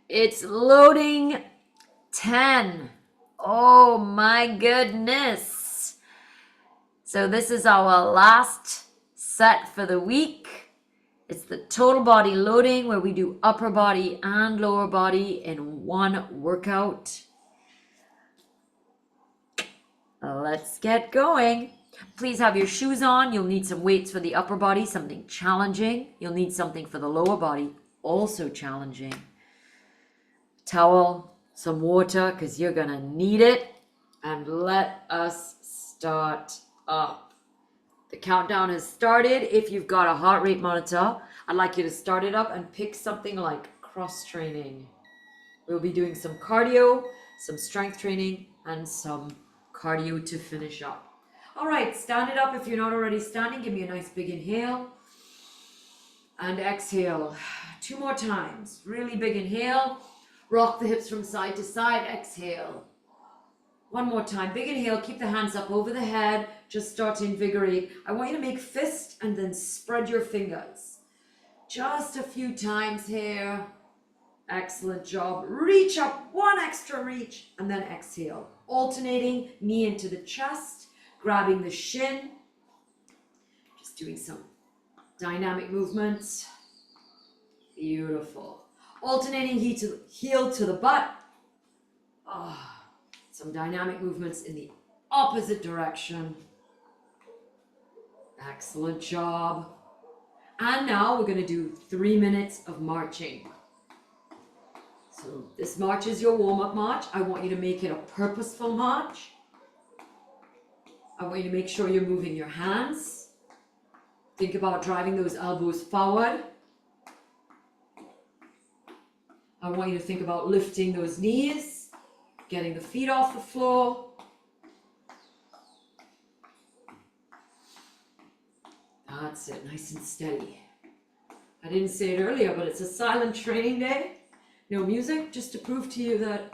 It's loading 10. Oh my goodness. So this is our last set for the week. It's the total body loading where we do upper body and lower body in one workout. Let's get going. Please have your shoes on. You'll need some weights for the upper body, something challenging. You'll need something for the lower body, also challenging. Towel, some water, because you're gonna need it. And let us start up. The countdown has started. If you've got a heart rate monitor, I'd like you to start it up and pick something like cross training. We'll be doing some cardio, some strength training, and some cardio to finish up. All right, stand it up if you're not already standing. Give me a nice big inhale and exhale. 2 more times. Really big inhale. Rock the hips from side to side. Exhale. 1 more time. Big inhale. Keep the hands up over the head. Just start to invigorate. I want you to make fist and then spread your fingers. Just a few times here. Excellent job. Reach up. 1 extra reach and then exhale. Alternating knee into the chest. Grabbing the shin. Just doing some dynamic movements. Beautiful. Alternating heel to the butt. Some dynamic movements in the opposite direction. Excellent job. And now we're going to do 3 minutes of marching. So this march is your warm-up march. I want you to make it a purposeful march. I want you to make sure you're moving your hands. Think about driving those elbows forward. I want you to think about lifting those knees, getting the feet off the floor. That's it, nice and steady. I didn't say it earlier, but it's a silent training day. No music, just to prove to you that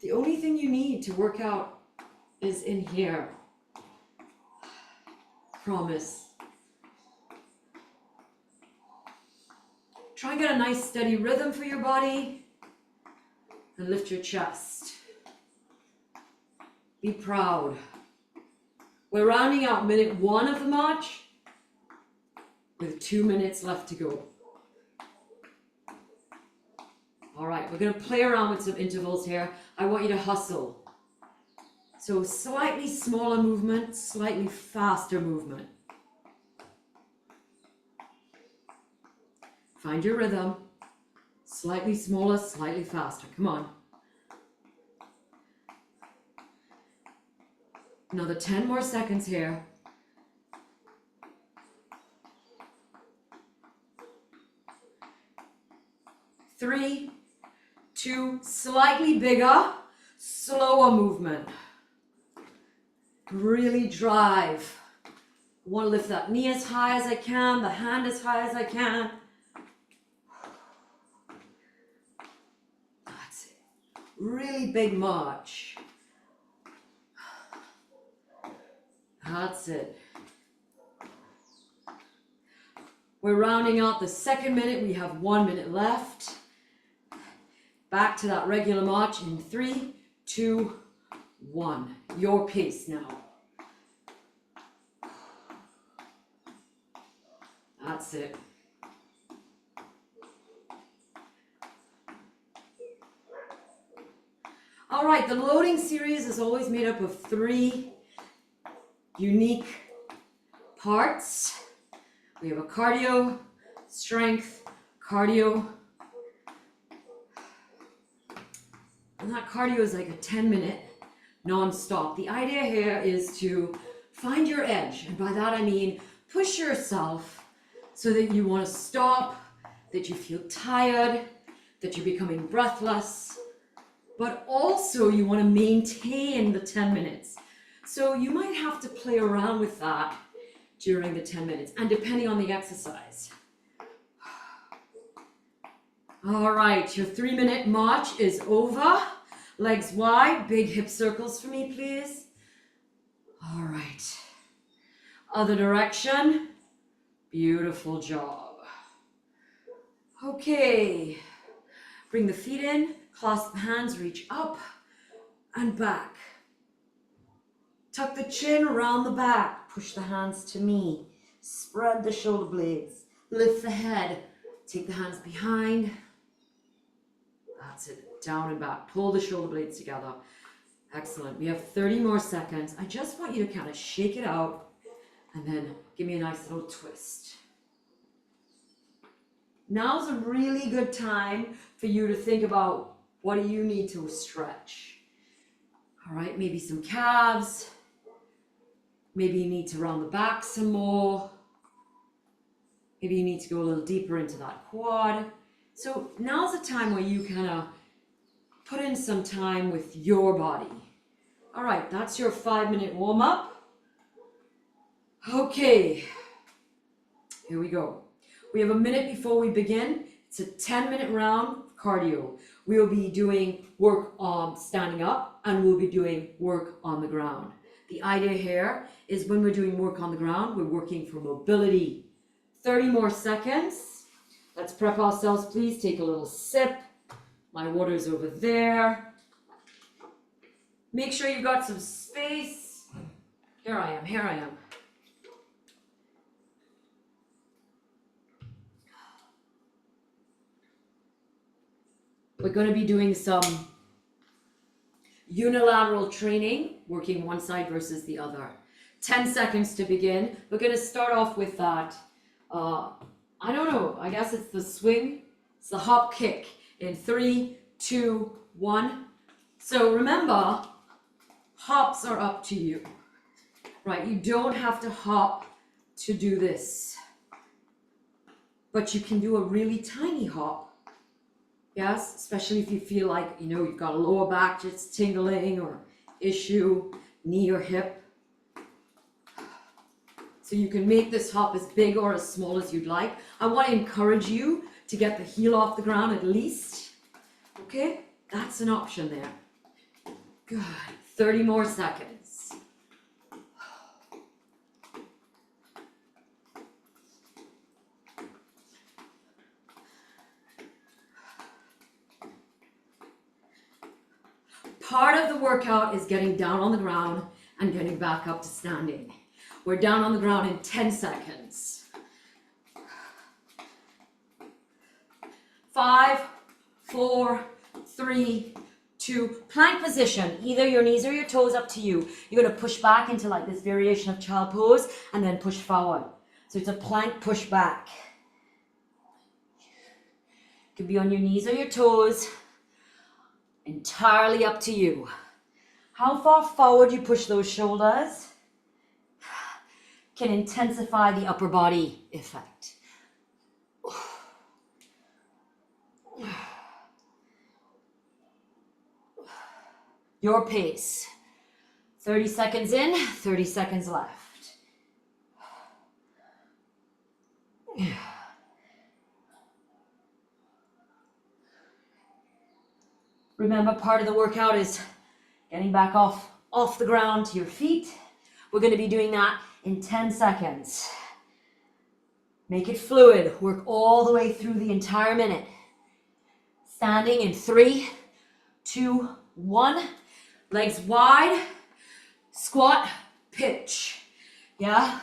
the only thing you need to work out is in here. Promise. Try and get a nice steady rhythm for your body and lift your chest. Be proud. We're rounding out minute 1 of the march with 2 minutes left to go. All right, we're going to play around with some intervals here. I want you to hustle. So slightly smaller movement, slightly faster movement. Find your rhythm. Slightly smaller, slightly faster. Come on. Another 10 more seconds here. 3, 2, slightly bigger, slower movement. Really drive. I want to lift that knee as high as I can, the hand as high as I can. That's it. Really big march. That's it. We're rounding out the second minute. We have 1 minute left. Back to that regular march in 3, 2, 1. Your pace now. That's it. All right, the loading series is always made up of 3 unique parts. We have a cardio, strength, cardio. And that cardio is like a 10-minute non-stop. The idea here is to find your edge. And by that I mean push yourself so that you want to stop, that you feel tired, that you're becoming breathless, but also you want to maintain the 10 minutes. So you might have to play around with that during the 10 minutes and depending on the exercise. All right, your 3-minute march is over. Legs wide, big hip circles for me, please. All right. Other direction. Beautiful job. Okay. Bring the feet in, clasp the hands, reach up and back. Tuck the chin around the back. Push the hands to me. Spread the shoulder blades. Lift the head. Take the hands behind. That's it. Down and back. Pull the shoulder blades together. Excellent. We have 30 more seconds. I just want you to kind of shake it out and then give me a nice little twist. Now's a really good time for you to think about what do you need to stretch. All right, maybe some calves. Maybe you need to round the back some more. Maybe you need to go a little deeper into that quad. So now's the time where you kind of put in some time with your body. All right, that's your 5-minute warm-up. Okay, here we go. We have a minute before we begin. It's a 10-minute round of cardio. We will be doing work on standing up and we'll be doing work on the ground. The idea here is when we're doing work on the ground, we're working for mobility. 30 more seconds. Let's prep ourselves, please. Take a little sip. My water's over there. Make sure you've got some space. Here I am, here I am. We're going to be doing some unilateral training, working one side versus the other. 10 seconds to begin. We're going to start off with that, I don't know, I guess it's the swing. It's the hop kick in 3, 2, 1. So remember, hops are up to you, right? You don't have to hop to do this, but you can do a really tiny hop. Yes, especially if you feel like, you know, you've got a lower back just tingling or issue, knee or hip. So you can make this hop as big or as small as you'd like. I want to encourage you to get the heel off the ground at least. Okay, that's an option there. Good, 30 more seconds. Part of the workout is getting down on the ground and getting back up to standing. We're down on the ground in 10 seconds. 5, 4, 3, 2, plank position. Either your knees or your toes, up to you. You're going to push back into like this variation of child pose and then push forward. So it's a plank push back. You can be on your knees or your toes. Entirely up to you. How far forward you push those shoulders can intensify the upper body effect. Your pace. 30 seconds in, 30 seconds left. Remember, part of the workout is getting back off the ground to your feet. We're going to be doing that in 10 seconds. Make it fluid. Work all the way through the entire minute. Standing in 3, 2, 1. Legs wide. Squat, pitch. Yeah?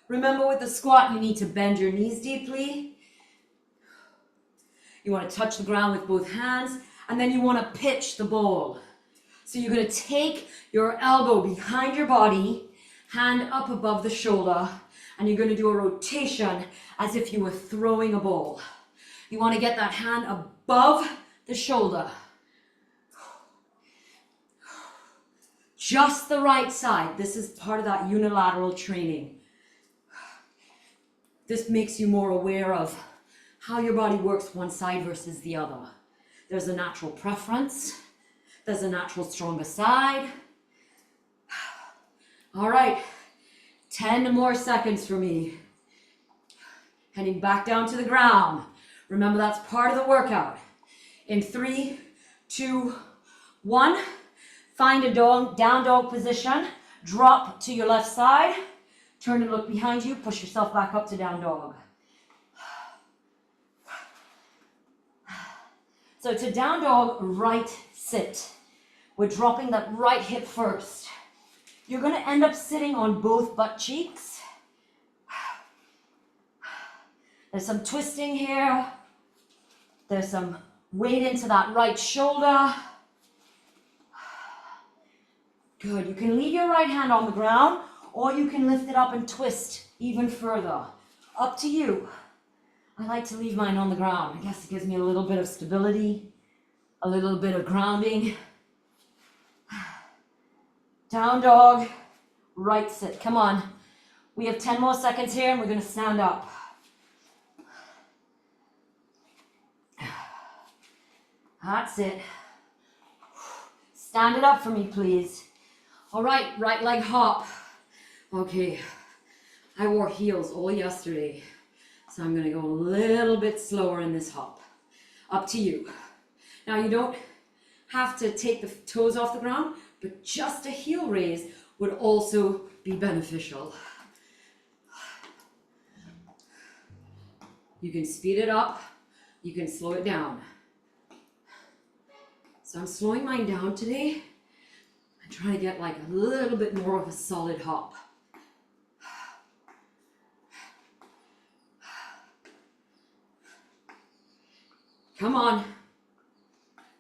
Remember, with the squat, you need to bend your knees deeply. You want to touch the ground with both hands. And then you want to pitch the ball. So you're going to take your elbow behind your body, hand up above the shoulder, and you're going to do a rotation as if you were throwing a ball. You want to get that hand above the shoulder. Just the right side. This is part of that unilateral training. This makes you more aware of how your body works one side versus the other. There's a natural preference. There's a natural stronger side. All right, 10 more seconds for me. Heading back down to the ground. Remember, that's part of the workout. In 3, 2, 1, find a down dog position. Drop to your left side. Turn and look behind you. Push yourself back up to down dog. So to down dog, right sit. We're dropping that right hip first. You're going to end up sitting on both butt cheeks. There's some twisting here. There's some weight into that right shoulder. Good. You can leave your right hand on the ground, or you can lift it up and twist even further. Up to you. I like to leave mine on the ground. I guess it gives me a little bit of stability, a little bit of grounding. Down dog, right sit. Come on. We have 10 more seconds here and we're going to stand up. That's it. Stand it up for me, please. All right, right leg hop. Okay, I wore heels all yesterday, so I'm gonna go a little bit slower in this hop. Up to you. Now you don't have to take the toes off the ground, but just a heel raise would also be beneficial. You can speed it up, you can slow it down. So I'm slowing mine down today. I'm trying to get like a little bit more of a solid hop. Come on.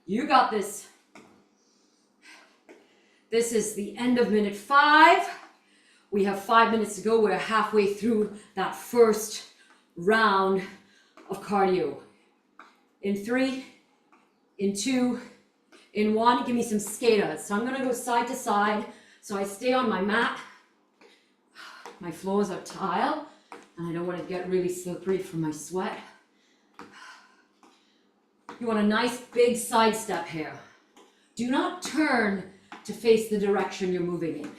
You got this. This is the end of minute 5. We have 5 minutes to go. We're halfway through that first round of cardio. In 3, in 2, in 1, give me some skaters. So I'm gonna go side to side. So I stay on my mat. My floors are tile, and I don't want to get really slippery from my sweat. You want a nice big side step here. Do not turn to face the direction you're moving in.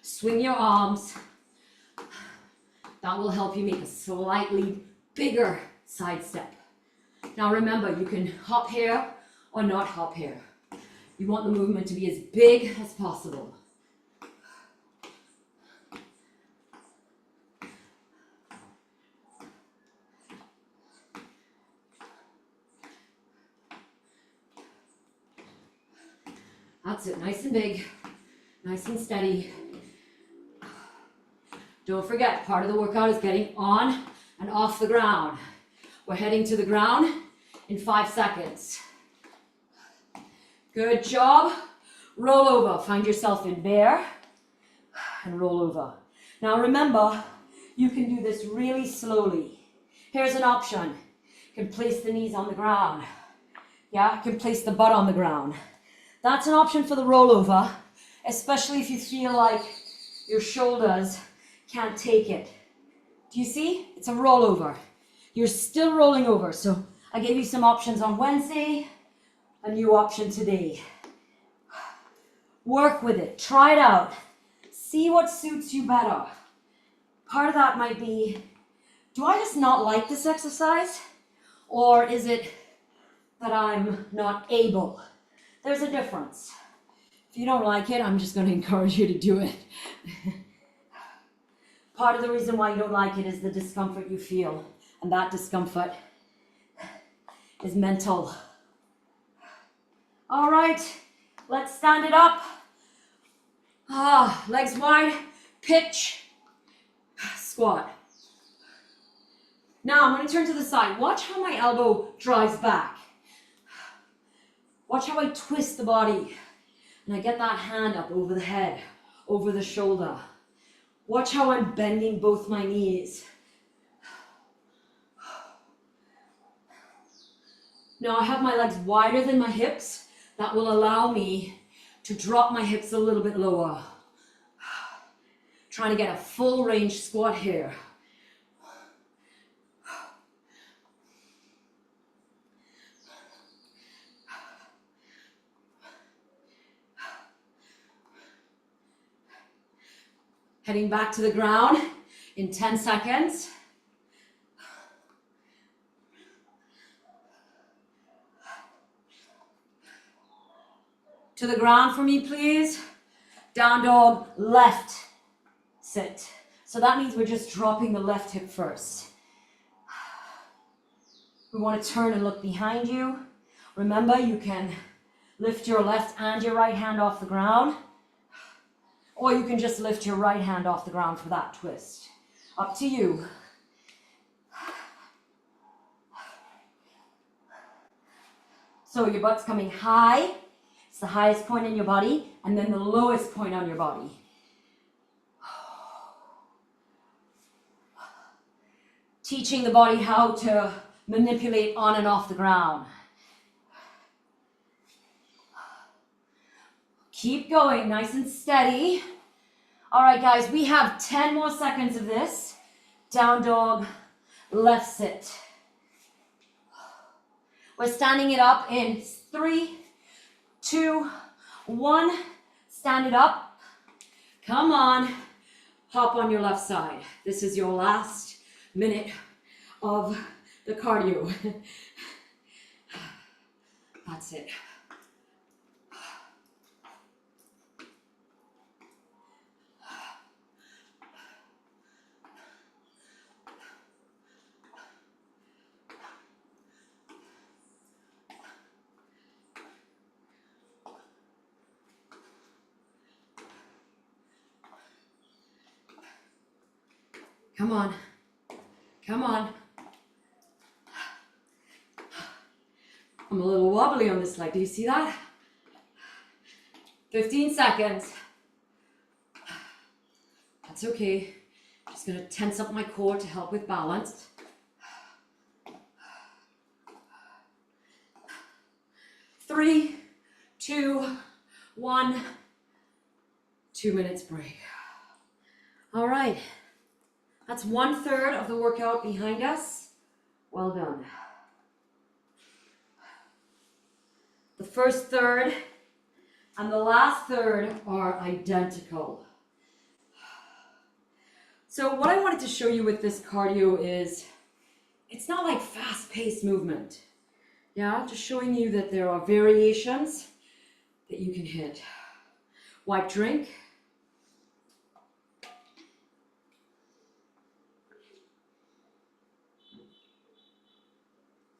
Swing your arms. That will help you make a slightly bigger side step. Now remember, you can hop here or not hop here. You want the movement to be as big as possible. That's it, nice and big, nice and steady. Don't forget, part of the workout is getting on and off the ground. We're heading to the ground in 5 seconds. Good job. Roll over, find yourself in bear and roll over. Now remember, you can do this really slowly. Here's an option. You can place the knees on the ground. Yeah, you can place the butt on the ground. That's an option for the rollover, especially if you feel like your shoulders can't take it. Do you see? It's a rollover. You're still rolling over. So I gave you some options on Wednesday, a new option today. Work with it. Try it out. See what suits you better. Part of that might be, do I just not like this exercise? Or is it that I'm not able? There's a difference. If you don't like it, I'm just going to encourage you to do it. Part of the reason why you don't like it is the discomfort you feel. And that discomfort is mental. All right, let's stand it up. Legs wide, pitch, squat. Now I'm going to turn to the side. Watch how my elbow drives back. Watch how I twist the body and I get that hand up over the head, over the shoulder. Watch how I'm bending both my knees. Now I have my legs wider than my hips. That will allow me to drop my hips a little bit lower. Trying to get a full range squat here. Heading back to the ground in 10 seconds. To the ground for me, please. Down dog, left sit. So that means we're just dropping the left hip first. We want to turn and look behind you. Remember, you can lift your left and your right hand off the ground, or you can just lift your right hand off the ground for that twist. Up to you. So your butt's coming high. It's the highest point in your body, and then the lowest point on your body. Teaching the body how to manipulate on and off the ground. Keep going, nice and steady. All right, guys, we have 10 more seconds of this. Down dog, left sit. We're standing it up in 3, 2, 1. Stand it up. Come on. Hop on your left side. This is your last minute of the cardio. That's it. Come on. Come on. I'm a little wobbly on this leg. Do you see that? 15 seconds. That's okay. Just gonna tense up my core to help with balance. 3, 2, 1. 2 minutes break. All right. That's 1/3 of the workout behind us. Well done. The first third and the last third are identical. So what I wanted to show you with this cardio is, it's not like fast-paced movement. Yeah, just showing you that there are variations that you can hit. Wipe drink.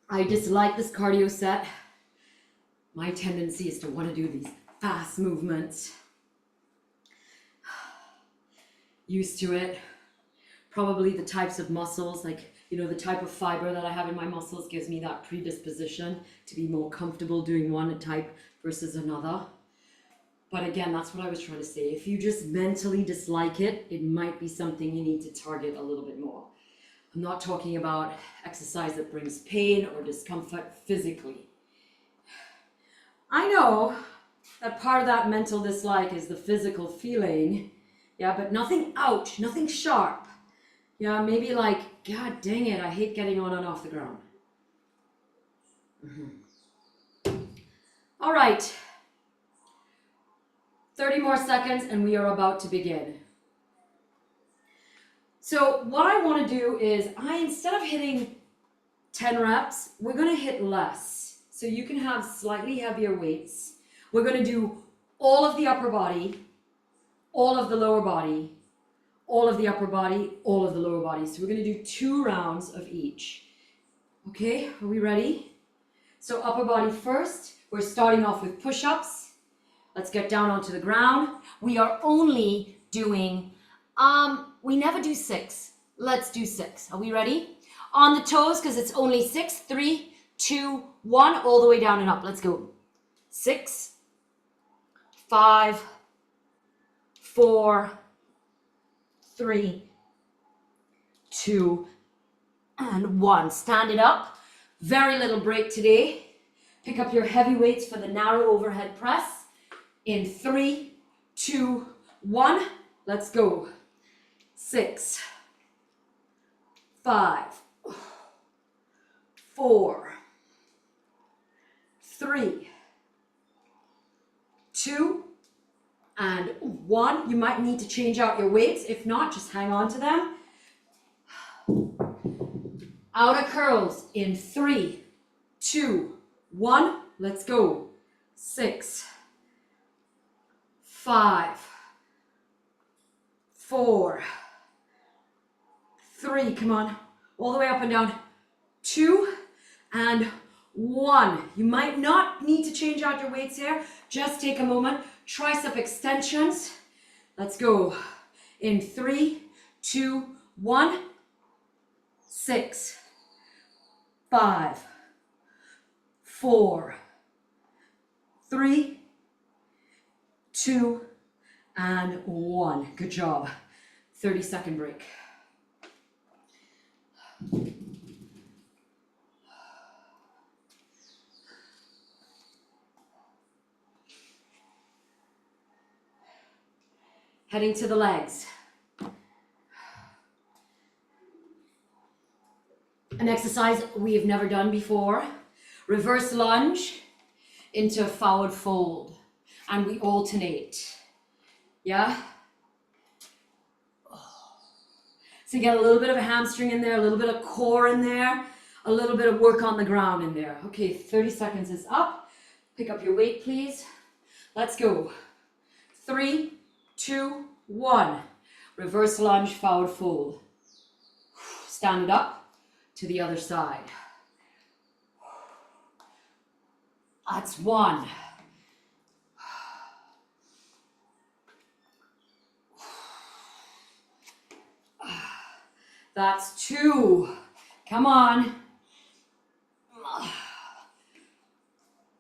I dislike this cardio set. My tendency is to want to do these fast movements. Used to it. Probably the types of muscles, like, you know, the type of fiber that I have in my muscles gives me that predisposition to be more comfortable doing one type versus another. But again, that's what I was trying to say. If you just mentally dislike it, it might be something you need to target a little bit more. I'm not talking about exercise that brings pain or discomfort physically. I know that part of that mental dislike is the physical feeling, yeah, but nothing ouch, nothing sharp. Yeah, maybe like, God dang it, I hate getting on and off the ground. All right, 30 more seconds and we are about to begin. So what I want to do is, instead of hitting 10 reps, we're going to hit less. So you can have slightly heavier weights. We're going to do all of the upper body, all of the lower body, all of the upper body, all of the lower body. So we're going to do 2 rounds of each. Okay, are we ready? So upper body first. We're starting off with push-ups. Let's get down onto the ground. We are only doing, we never do 6. Let's do 6. Are we ready? On the toes, because it's only 6. 3, 2, 1, all the way down and up. Let's go. 6, 5, 4, 3, 2, and 1. Stand it up. Very little break today. Pick up your heavy weights for the narrow overhead press. In 3, 2, 1. Let's go. 6, 5, 4, 3, 2, and 1. You might need to change out your weights. If not, just hang on to them. Outer curls in 3, 2, 1. Let's go. 6, 5, 4, 3. Come on. All the way up and down. 2 and 1. You might not need to change out your weights here. Just take a moment. Tricep extensions. Let's go. In 3, 2, 1. 6, 5, 4, 3, 2, and 1. Good job. 30-second break. Heading to the legs. An exercise we have never done before. Reverse lunge into forward fold. And we alternate. Yeah? So you get a little bit of a hamstring in there, a little bit of core in there, a little bit of work on the ground in there. Okay, 30 seconds is up. Pick up your weight, please. Let's go. 3, 2, 1. Reverse lunge, forward fold. Stand it up to the other side. That's 1. That's 2. Come on.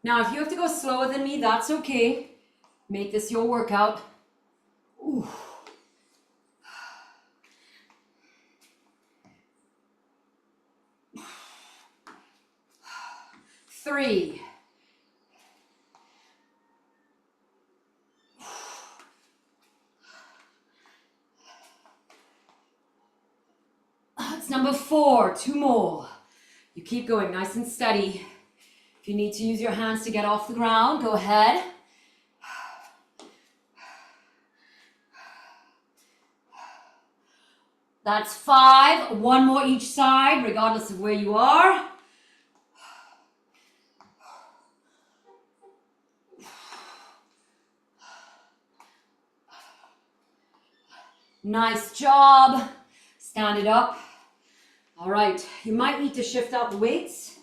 Now, if you have to go slower than me, that's okay. Make this your workout. Ooh. 3. That's number 4. 2 more. You keep going nice and steady. If you need to use your hands to get off the ground, go ahead. That's 5. 1 more each side, regardless of where you are. Nice job. Stand it up. All right, you might need to shift out the weights.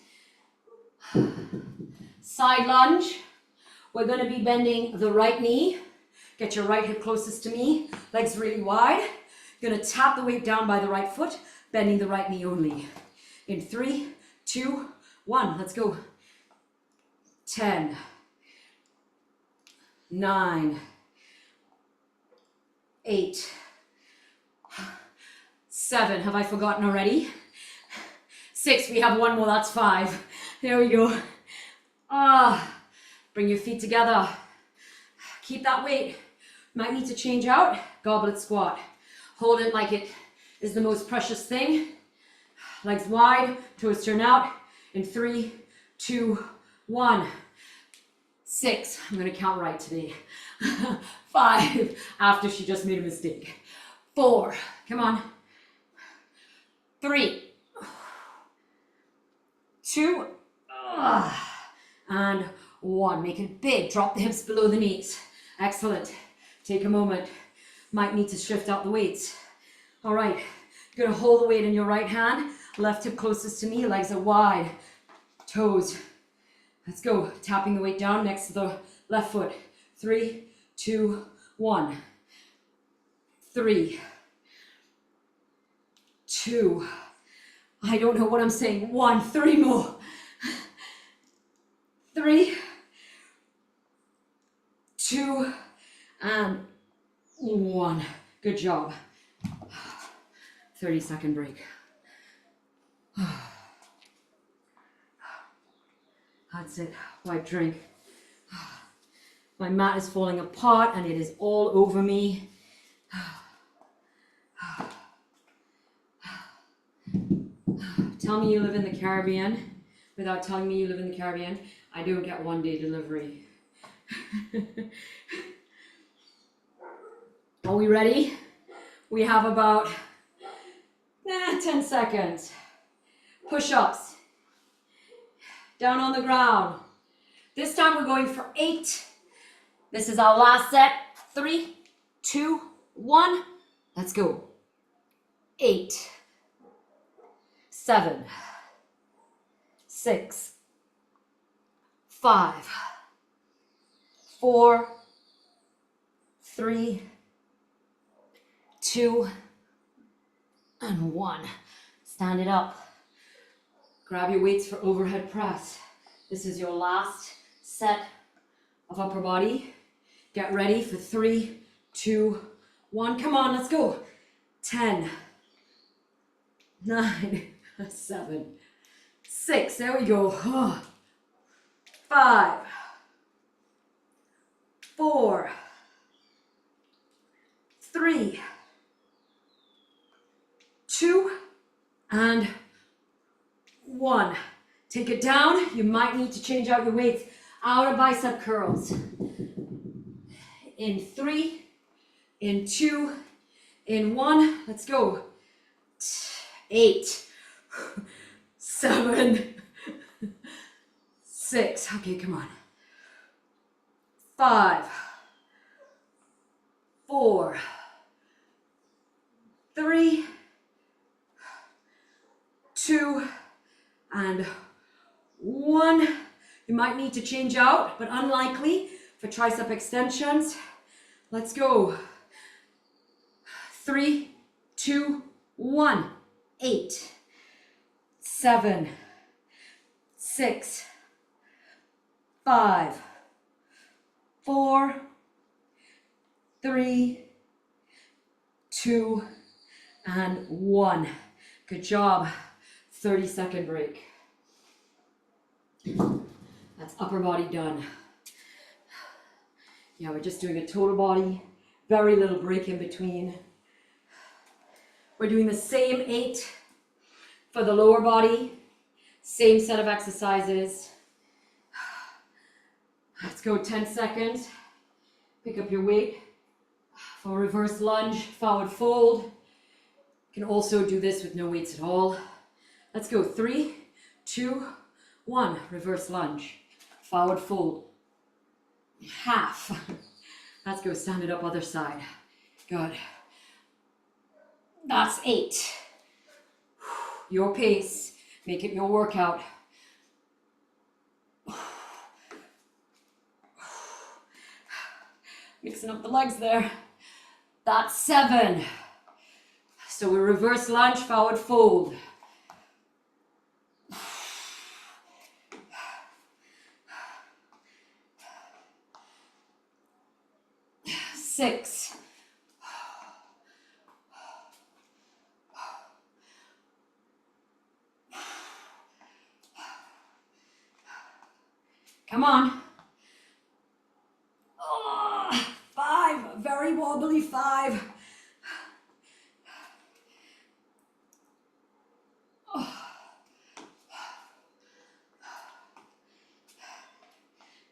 Side lunge. We're going to be bending the right knee. Get your right hip closest to me. Legs really wide. You're going to tap the weight down by the right foot, bending the right knee only. In 3, 2, 1. Let's go. 10, 9, 8, 7. Have I forgotten already? 6. We have 1 more. That's 5. There we go. Bring your feet together. Keep that weight. Might need to change out. Goblet squat. Hold it like it is the most precious thing. Legs wide, toes turn out. In 3, 2, 1. 6. I'm going to count right today. 5. After she just made a mistake. 4. Come on. 3. 2. And 1. Make it big. Drop the hips below the knees. Excellent. Take a moment. Might need to shift out the weights. All right. You're going to hold the weight in your right hand. Left hip closest to me. Legs are wide. Toes. Let's go. Tapping the weight down next to the left foot. 3, 2, 1. 3, 2. I don't know what I'm saying. 1. 3 more. 3, 2, and 1. Good job. 30-second break. That's it. Wipe, drink. My mat is falling apart and it is all over me. Tell me you live in the Caribbean without telling me you live in the Caribbean. I don't get 1-day delivery. Are we ready? We have about 10 seconds. Push-ups. Down on the ground. This time we're going for 8. This is our last set. 3, 2, 1. Let's go. 8, 7, 6, 5, 4, 3, 2, and 1. Stand it up. Grab your weights for overhead press. This is your last set of upper body. Get ready for 3, 2, 1. Come on, let's go. 10, 9, 7, 6. There we go. 5, 4, 3, 2, and 1. Take it down. You might need to change out your weights. Outer bicep curls. In 3, in 2, in 1. Let's go. 8, 7, 6. Okay, come on. 5, 4, 3, 2, and 1. You might need to change out, but unlikely for tricep extensions. Let's go. 3, 2, 1. 8, 7, 6, 5, 4, 3, 2, and 1. Good job. 30-second break. That's upper body done. Yeah, we're just doing a total body. Very little break in between. We're doing the same 8 for the lower body. Same set of exercises. Let's go 10 seconds. Pick up your weight for reverse lunge, forward fold. You can also do this with no weights at all. Let's go. 3, 2, 1. Reverse lunge, forward fold. Half. Let's go. Stand it up, other side. Good. That's 8. Your pace. Make it your workout. Mixing up the legs there. That's 7. So we reverse lunge, forward fold. 6. Come on. 5. Very wobbly 5.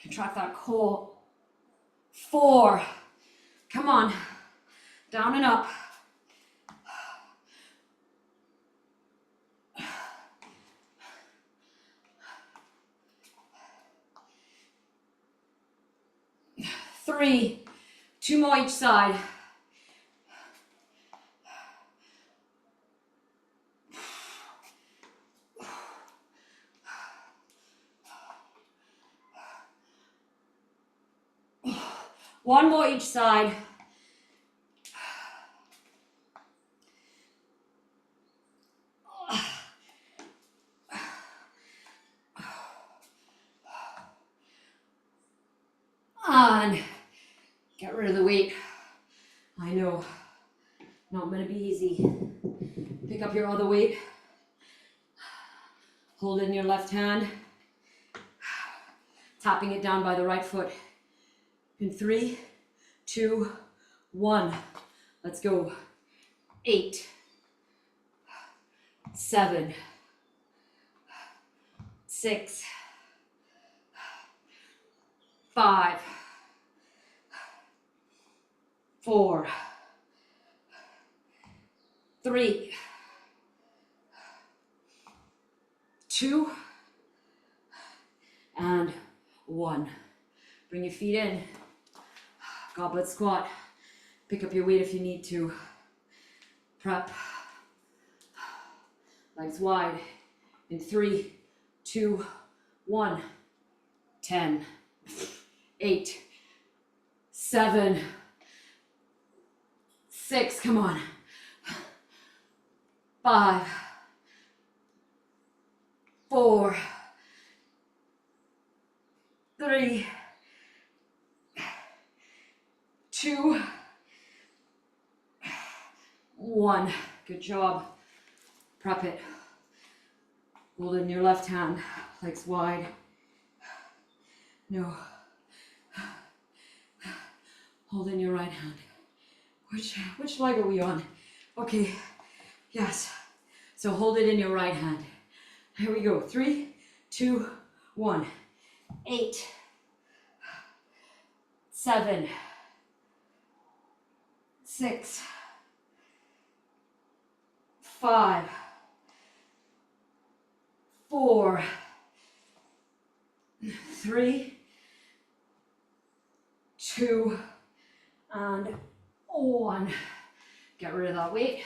Contract that core. 4. Come on. Down and up. 3. 2 more each side. 1 more each side. And get rid of the weight. I know, not gonna be easy. Pick up your other weight. Hold it in your left hand. Tapping it down by the right foot. In 3, 2, 1. Let's go. 8, 7, 6, 5, 4, 3, 2, and 1. Bring your feet in. Goblet squat. Pick up your weight if you need to. Prep. Legs wide. In 3, 2, 1. 10, 8, 7, 6, come on, 5, 4, 3, 2, 1. Good job. Prep it. Hold it in your left hand, legs wide. No. Hold in your right hand. Which leg are we on? Okay, yes. So hold it in your right hand. Here we go. 3, 2, 1. 8, 7, 6, 5, 4, 3, 2, and 1. Get rid of that weight.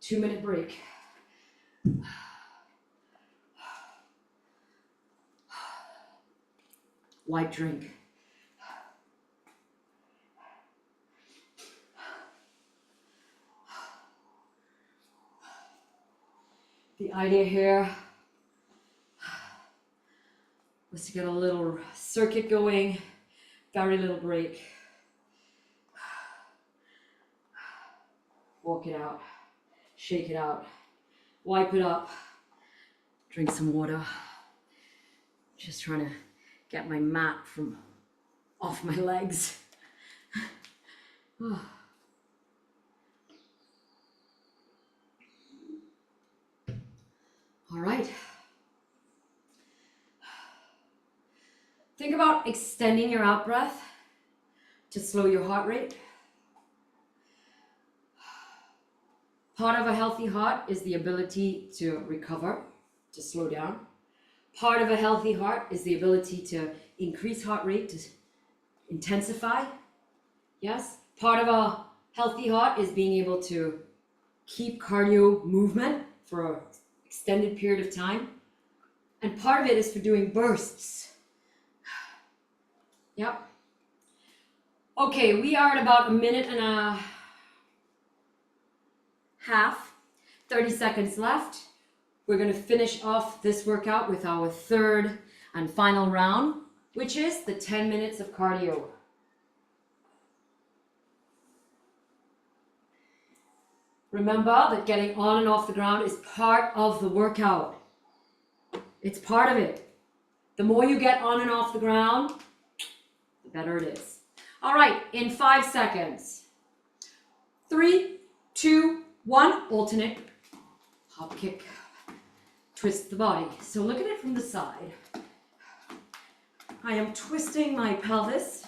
2-minute break. Light drink. The idea here was to get a little circuit going, very little break. Walk it out, shake it out, wipe it up, drink some water. Just trying to get my mat from off my legs. All right. Think about extending your out breath to slow your heart rate. Part of a healthy heart is the ability to recover, to slow down. Part of a healthy heart is the ability to increase heart rate, to intensify. Yes? Part of a healthy heart is being able to keep cardio movement for an extended period of time. And part of it is for doing bursts. Yep. Okay, we are at about 1.5 minutes. 30 seconds left. We're going to finish off this workout with our third and final round, which is the 10 minutes of cardio. Remember that getting on and off the ground is part of the workout. It's part of it. The more you get on and off the ground, the better it is. All right, in 5 seconds. 3, 2, 1, alternate. Hop, kick, twist the body. So look at it from the side. I am twisting my pelvis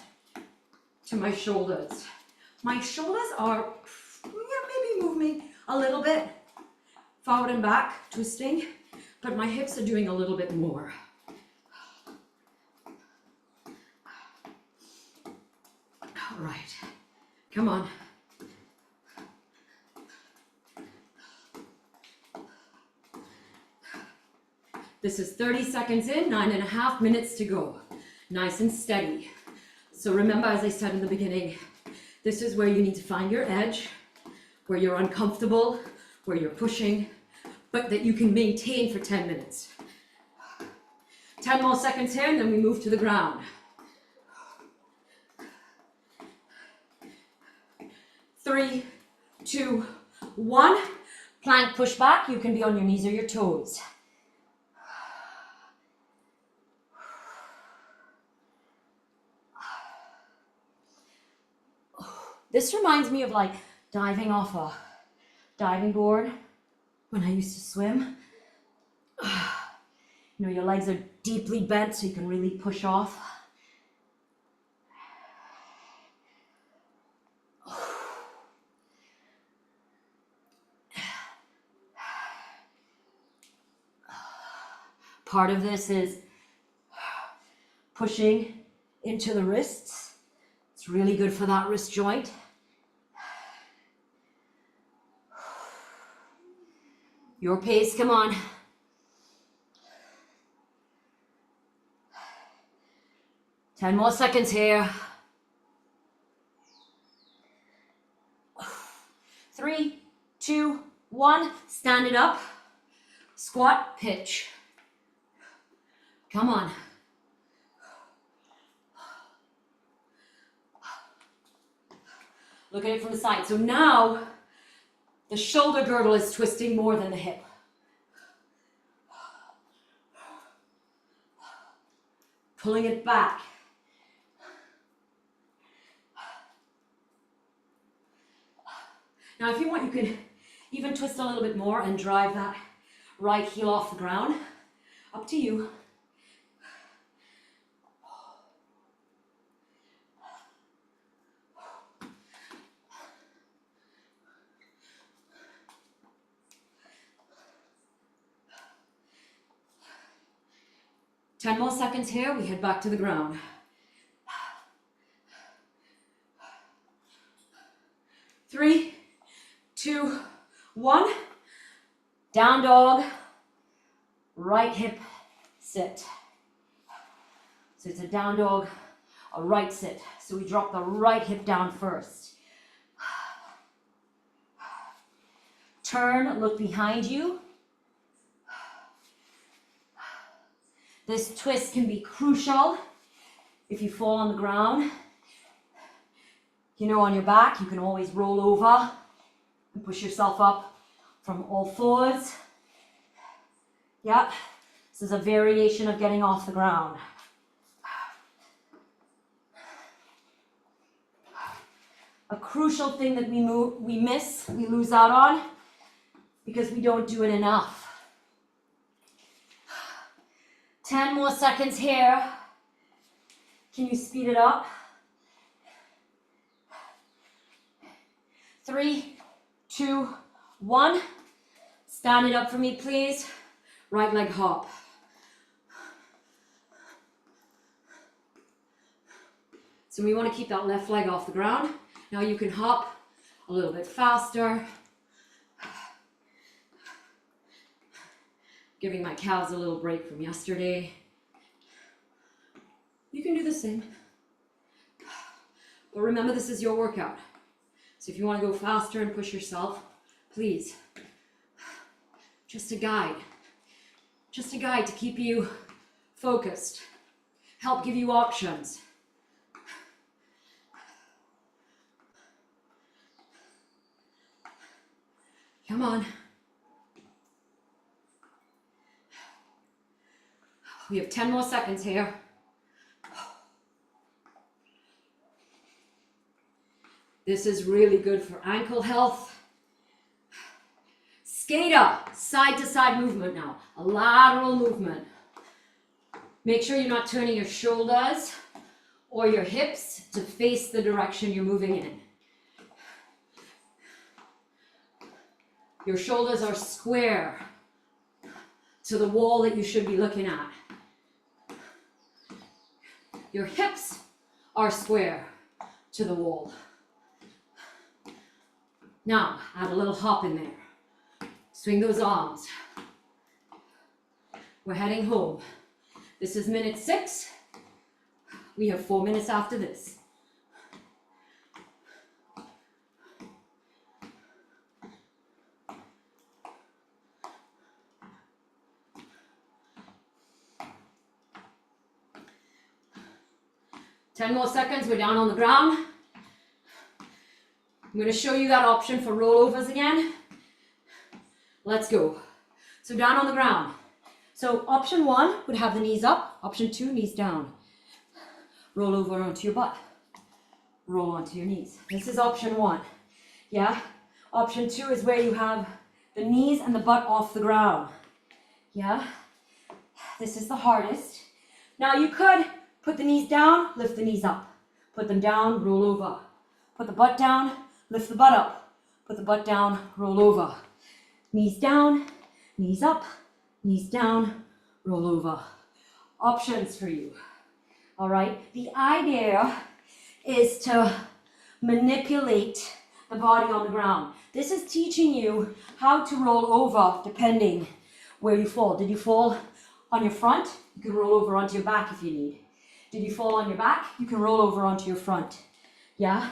to my shoulders. My shoulders are, maybe moving a little bit forward and back, twisting, but my hips are doing a little bit more. All right, come on. This is 30 seconds in, 9.5 minutes to go. Nice and steady. So remember, as I said in the beginning, this is where you need to find your edge, where you're uncomfortable, where you're pushing, but that you can maintain for 10 minutes. 10 more seconds here, and then we move to the ground. 3, 2, 1. Plank push back. You can be on your knees or your toes. This reminds me of like diving off a diving board when I used to swim. You know, your legs are deeply bent so you can really push off. Part of this is pushing into the wrists. It's really good for that wrist joint. Your pace, come on. 10 more seconds here. 3, 2, 1. Stand it up. Squat, pitch. Come on. Look at it from the side. So now the shoulder girdle is twisting more than the hip. Pulling it back. Now if you want, you can even twist a little bit more and drive that right heel off the ground. Up to you. Ten more seconds here, we head back to the ground. 3, 2, 1. Down dog, right hip sit. So it's a down dog, a right sit. So we drop the right hip down first. Turn, look behind you. This twist can be crucial if you fall on the ground. You know, on your back, you can always roll over and push yourself up from all fours. Yeah, this is a variation of getting off the ground. A crucial thing that we lose out on because we don't do it enough. 10 more seconds here. Can you speed it up? 3, 2, 1. Stand it up for me, please. Right leg hop. So we want to keep that left leg off the ground. Now you can hop a little bit faster. Giving my calves a little break from yesterday. You can do the same. But remember, this is your workout. So if you want to go faster and push yourself, please. Just a guide. Just a guide to keep you focused. Help give you options. Come on. We have 10 more seconds here. This is really good for ankle health. Skater, side to side movement now. A lateral movement. Make sure you're not turning your shoulders or your hips to face the direction you're moving in. Your shoulders are square to the wall that you should be looking at. Your hips are square to the wall. Now, add a little hop in there. Swing those arms. We're heading home. This is minute 6. We have 4 minutes after this. Ten more seconds, we're down on the ground. I'm going to show you that option for rollovers again. Let's go. So down on the ground. So option 1 would have the knees up. Option 2, knees down. Roll over onto your butt. Roll onto your knees. This is option 1. Yeah. Option 2 is where you have the knees and the butt off the ground. Yeah. This is the hardest. Now you could put the knees down, lift the knees up. Put them down, roll over. Put the butt down, lift the butt up. Put the butt down, roll over. Knees down, knees up, knees down, roll over. Options for you. All right. The idea is to manipulate the body on the ground. This is teaching you how to roll over depending where you fall. Did you fall on your front? You can roll over onto your back if you need. Did you fall on your back? You can roll over onto your front. Yeah?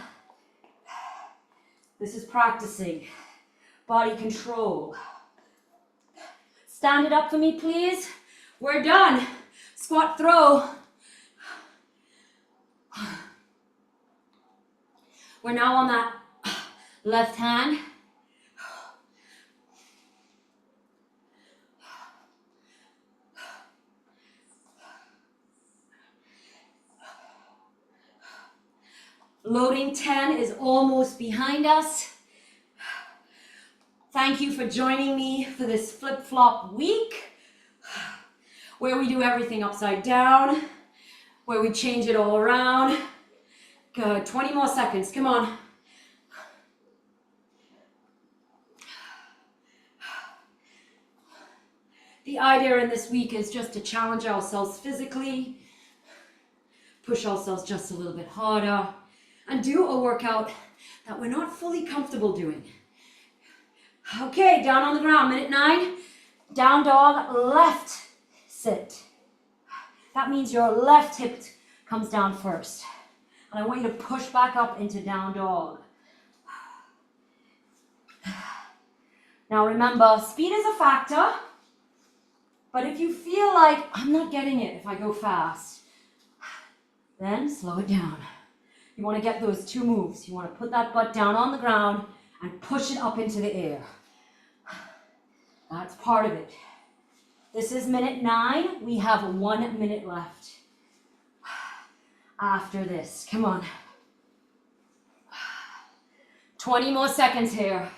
This is practicing body control. Stand it up for me, please. We're done. Squat throw. We're now on that left hand. Loading 10 is almost behind us. Thank you for joining me for this flip-flop week, where we do everything upside down, where we change it all around. Good, 20 more seconds, come on. The idea in this week is just to challenge ourselves physically, push ourselves just a little bit harder, and do a workout that we're not fully comfortable doing. Okay, down on the ground, minute 9. Down dog, left sit. That means your left hip comes down first. And I want you to push back up into down dog. Now remember, speed is a factor, but if you feel like I'm not getting it if I go fast, then slow it down. You want to get those 2 moves. You want to put that butt down on the ground and push it up into the air. That's part of it. This is minute 9. We have 1 minute left. After this, come on. 20 more seconds here.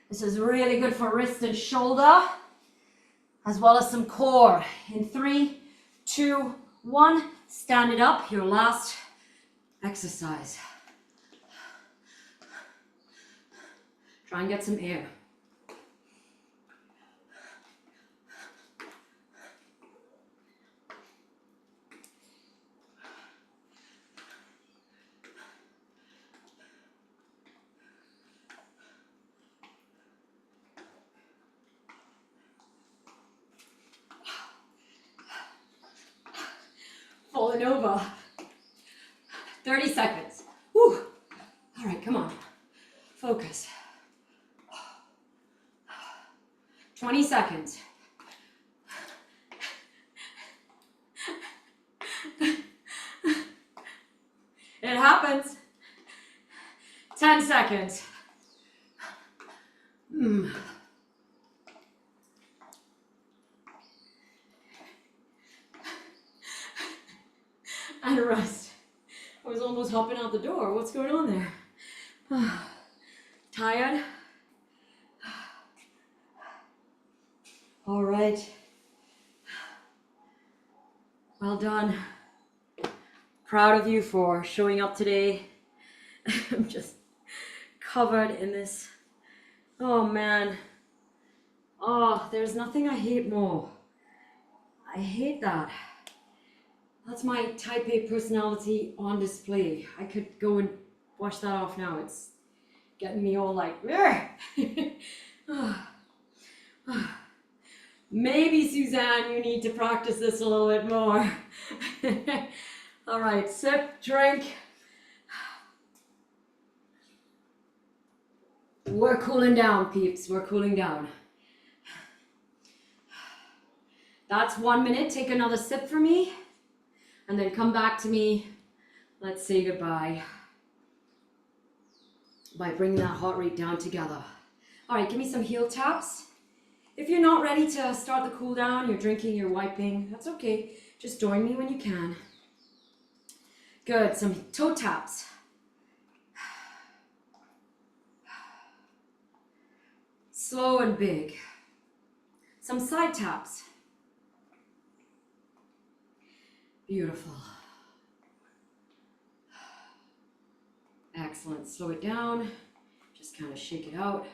This is really good for wrist and shoulder, as well as some core. In 3, 2, 1, stand it up, your last exercise. Try and get some air. Falling over. 30 seconds. Whew. All right, come on. Focus. 20 seconds. It happens. 10 seconds. And rest. I was almost hopping out the door. What's going on there? Tired? All right. Well done. Proud of you for showing up today. I'm just covered in this. Oh man. Oh, there's nothing I hate more. I hate that. That's my type A personality on display. I could go and wash that off now. It's getting me all like, maybe Suzanne, you need to practice this a little bit more. All right, sip, drink. We're cooling down, peeps. We're cooling down. That's 1 minute. Take another sip for me. And then come back to me. Let's say goodbye by bringing that heart rate down together. All right, give me some heel taps. If you're not ready to start the cool down, you're drinking, you're wiping, that's okay. Just join me when you can. Good, some toe taps. Slow and big. Some side taps. Beautiful. Excellent. Slow it down. Just kind of shake it out.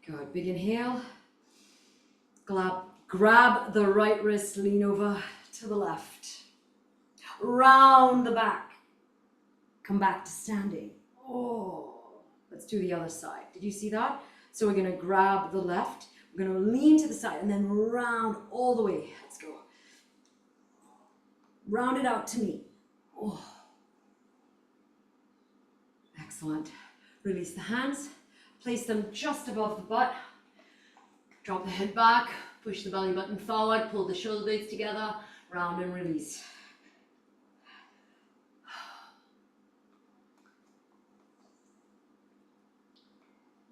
Good. Big inhale. Grab the right wrist, lean over to the left. Round the back. Come back to standing. Oh, Let's do the other side. Did you see that? So we're gonna grab the left, we're gonna lean to the side and then round all the way. Let's go. Round it out to me. Oh. Excellent. Release the hands, place them just above the butt. Drop the head back, push the belly button forward, pull the shoulder blades together, round and release.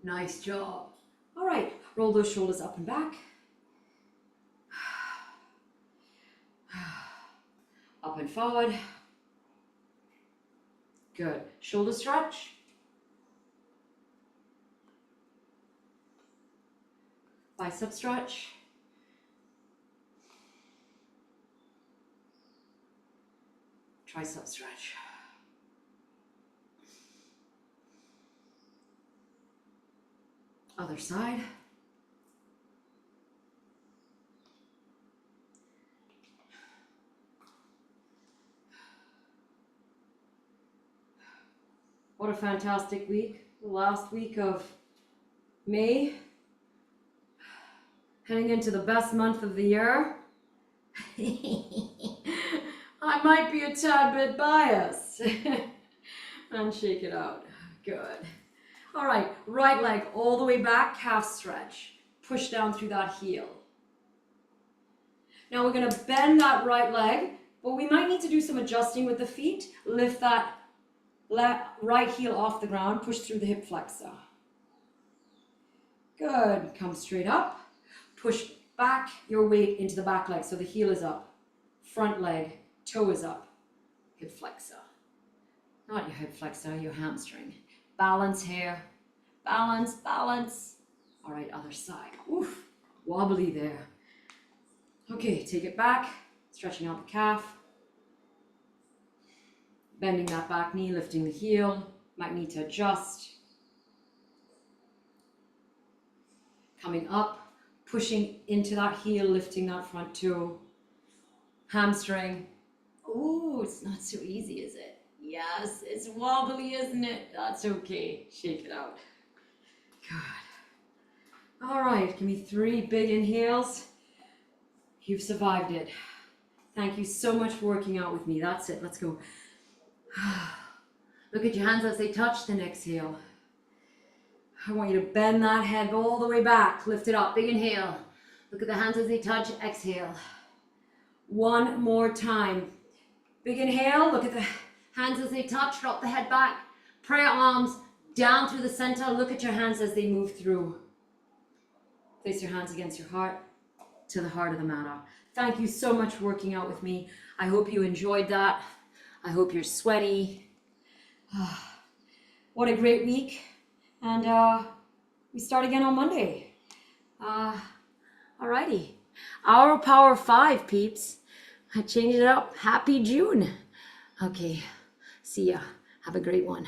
Nice job. All right, roll those shoulders up and back. Up and forward. Good. Shoulder stretch. Bicep stretch. Tricep stretch. Other side. What a fantastic week. The last week of May. Heading into the best month of the year. I might be a tad bit biased. And shake it out. Good. All right, right leg all the way back, calf stretch. Push down through that heel. Now we're gonna bend that right leg, but we might need to do some adjusting with the feet. Lift that right heel off the ground, push through the hip flexor. Good, come straight up. Push back your weight into the back leg, so the heel is up. Front leg, toe is up. Hip flexor. Not your hip flexor, your hamstring. Balance here. Balance, balance. All right, other side. Oof, wobbly there. Okay, take it back. Stretching out the calf. Bending that back knee, lifting the heel. Might need to adjust. Coming up, pushing into that heel, lifting that front toe. Hamstring. Oh, it's not so easy, is it? Yes, it's wobbly, isn't it? That's okay. Shake it out. Good. All right, give me 3 big inhales. You've survived it. Thank you so much for working out with me. That's it. Let's go. Look at your hands as they touch, then exhale. I want you to bend that head all the way back. Lift it up. Big inhale. Look at the hands as they touch. Exhale. One more time. Big inhale. Look at the hands as they touch. Drop the head back. Prayer arms down through the center. Look at your hands as they move through. Place your hands against your heart to the heart of the matter. Thank you so much for working out with me. I hope you enjoyed that. I hope you're sweaty. What a great week. And we start again on Monday. Alrighty. Our Power 5, peeps. I changed it up. Happy June. Okay. See ya. Have a great one.